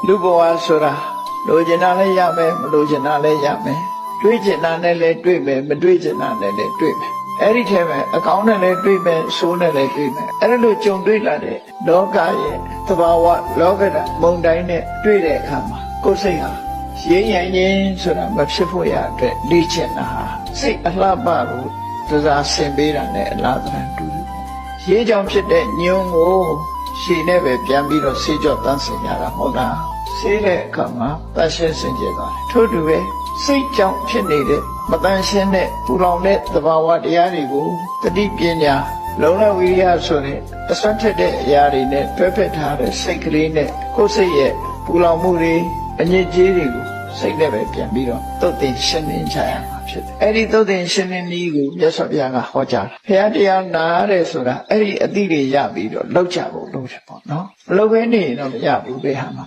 လူဘဝဆိုတာလိုချင်တာလည်းရမယ်မလိုချင်တာလည်းရမယ်တွေးချင်တာနဲ့လည်းတွေးမယ်မတွေးချင်တာနဲ့လည်းတွေးမယ်အဲ့ဒီထဲမှာအကောင်းနဲ့လည်းတွေးမယ်ဆိုးနဲ့လည်းတွေးမယ်အဲ့လိုကြုံတွေ့လာတဲ့လောကရဲ့သဘာဝလောကဓာတ်မုန်တိုင်းနဲ့တွေ့တဲ့အခါမှာကိုယ်စိတ်ဟာရင်းရင်းချင်းဆိုတာမဖြစ်ဖို့ရအတွက်လေ့ကျင့်တာဟာစိတ်အလှပကိုသစားဆင်ပေးတာနဲ့အလားတူတူရေးကြောင်ဖြစ်တဲ့ညုံကိုရှည်နဲ့ပဲပြန်ပြီးတော့ဆေးကြောတန်းစင်ရတာဟုတ်လားဆေးတဲ့အခါမှာတန်ရှင်းစင်ကြယ်သွားတယ်ထို့တူပဲစိတ်ကြောင့်ဖြစ်နေတဲ့မတန်ရှင်းတဲ့ပူလောင်တဲ့သဘာဝတရားတွေကိုတတိပညာလုံလဝိရိယဆိုတဲ့အစွမ်းထက်တဲ့အရာတွေနဲ့တွဲဖက်ထားတဲ့စိတ်ကလေးနဲ့ကိုယ်စိတ်ရဲ့ပူလောင်မှုတွေအညစ်အကြေးတွေကိုစိတ်နဲ့ပဲပြန်ပြီးတော့သုတ်သင်ရှင်းလင်းချရမှာဖြစ်တယ်အဲ့ဒီသုတ်သင်ရှင်းလင်းနည်းကိုမြတ်စွာဘုရားကဟောကြားတယ်ဘုရားတရားနာရတယ်ဆိုတာအဲ့ဒီအသည့်တွေရပြီးတော့လောက်ကြဖို့လုပ်တယ်ပေါ့နော်မလုပ်ဘဲနေရင်တော့မရဘူးဘယ်ဟာမှ